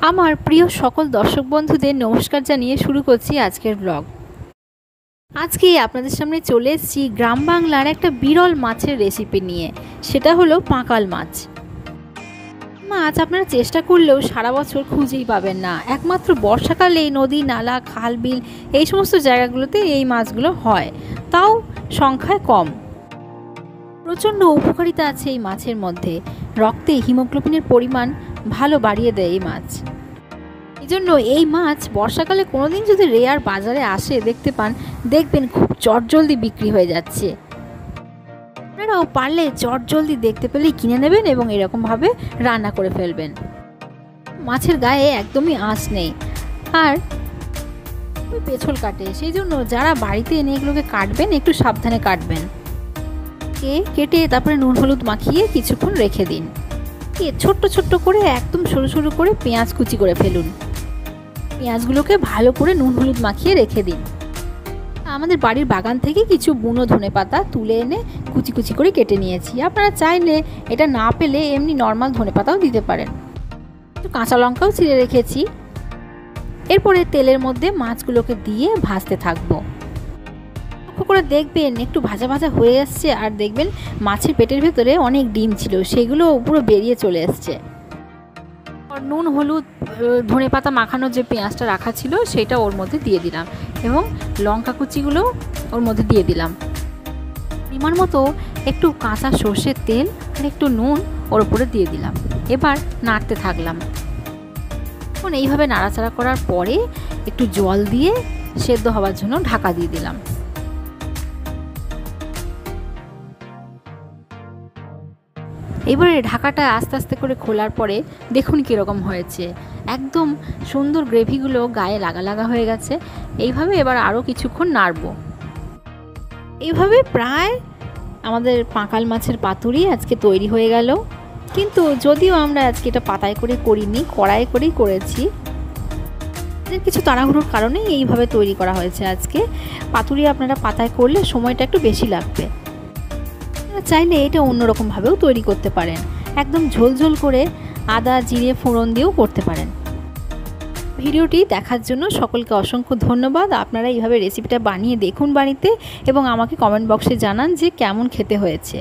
আমার প্রিয় সকল দর্শক বন্ধুদের নমস্কার জানিয়ে শুরু করছি আজকের ব্লগ। আজকে আপনাদের সামনে চলে এসেছি গ্রাম বাংলার একটা বিরল মাছের রেসিপি নিয়ে। সেটা হলো পাঁকাল মাছ। মাছ আপনারা চেষ্টা করলেও সারা বছর খুঁজেই পাবেন না। একমাত্র বর্ষাকালে নদী, নালা, খাল, বিল এই সমস্ত জায়গাগুলোতে এই মাছগুলো হয়, তাও সংখ্যায় কম। প্রচণ্ড উপকারিতা আছে এই মাছের মধ্যে। রক্তে হিমোগ্লোবিনের পরিমাণ ভালো বাড়িয়ে দেয় এই মাছ। এই জন্য এই মাছ বর্ষাকালে কোনোদিন যদি রেয়ার বাজারে আসে দেখতে পান, দেখবেন খুব চটজলদি বিক্রি হয়ে যাচ্ছে। আপনারাও পারলে চটজলদি দেখতে পেলেই কিনে নেবেন এবং এরকমভাবে রান্না করে ফেলবেন। মাছের গায়ে একদমই আঁশ নেই আর পেছল কাটে, সেই জন্য যারা বাড়িতে এনে এগুলোকে কাটবেন একটু সাবধানে কাটবেন। কেটে তারপরে নুন হলুদ মাখিয়ে কিছুক্ষণ রেখে দিন। ছোট্ট ছোট্ট করে একদম সরু সরু করে পেঁয়াজ কুচি করে ফেলুন। পেঁয়াজগুলোকে ভালো করে নুন হলুদ মাখিয়ে রেখে দিন। আমাদের বাড়ির বাগান থেকে কিছু বুনো ধনেপাতা তুলে এনে কুচি কুচি করে কেটে নিয়েছি। আপনারা চাইলে এটা না পেলে এমনি নর্মাল ধনেপাতাও দিতে পারেন। একটু কাঁচা লঙ্কাও ছিঁড়ে রেখেছি। এরপরে তেলের মধ্যে মাছগুলোকে দিয়ে ভাজতে থাকবো। লক্ষ্য করে দেখবেন একটু ভাজা ভাজা হয়ে আসছে, আর দেখবেন মাছের পেটের ভেতরে অনেক ডিম ছিল, সেগুলো পুরো বেরিয়ে চলে এসছে। নুন হলুদ ধনেপাতা মাখানোর যে পেঁয়াজটা রাখা ছিল সেটা ওর মধ্যে দিয়ে দিলাম এবং লঙ্কা কুচিগুলো ওর মধ্যে দিয়ে দিলাম। পরিমাণ মতো একটু কাঁচা সর্ষের তেল আর একটু নুন ওর উপরে দিয়ে দিলাম। এবার নাড়তে থাকলাম। এখন এইভাবে নাড়াচাড়া করার পরে একটু জল দিয়ে সেদ্ধ হওয়ার জন্য ঢাকা দিয়ে দিলাম। এবারে ঢাকাটা আস্তে আস্তে করে খোলার পরে দেখুন কীরকম হয়েছে। একদম সুন্দর গ্রেভিগুলো গায়ে লাগা লাগা হয়ে গেছে। এইভাবে এবার আরও কিছুক্ষণ নাড়ব। এইভাবে প্রায় আমাদের পাঁকাল মাছের পাতুরি আজকে তৈরি হয়ে গেল। কিন্তু যদিও আমরা আজকে এটা পাতায় করে করিনি, কড়াই করেই করেছি। কিছু তাড়াহুড়োর কারণে এইভাবে তৈরি করা হয়েছে আজকে। পাতুরি আপনারা পাতায় করলে সময়টা একটু বেশি লাগবে। চাইলে এটা অন্যরকমভাবেও তৈরি করতে পারেন। একদম ঝোলঝোল করে আদা জিরে ফোড়ন দিয়েও করতে পারেন। ভিডিওটি দেখার জন্য সকলকে অসংখ্য ধন্যবাদ। আপনারা এইভাবে রেসিপিটা বানিয়ে দেখুন বাড়িতে এবং আমাকে কমেন্ট বক্সে জানান যে কেমন খেতে হয়েছে।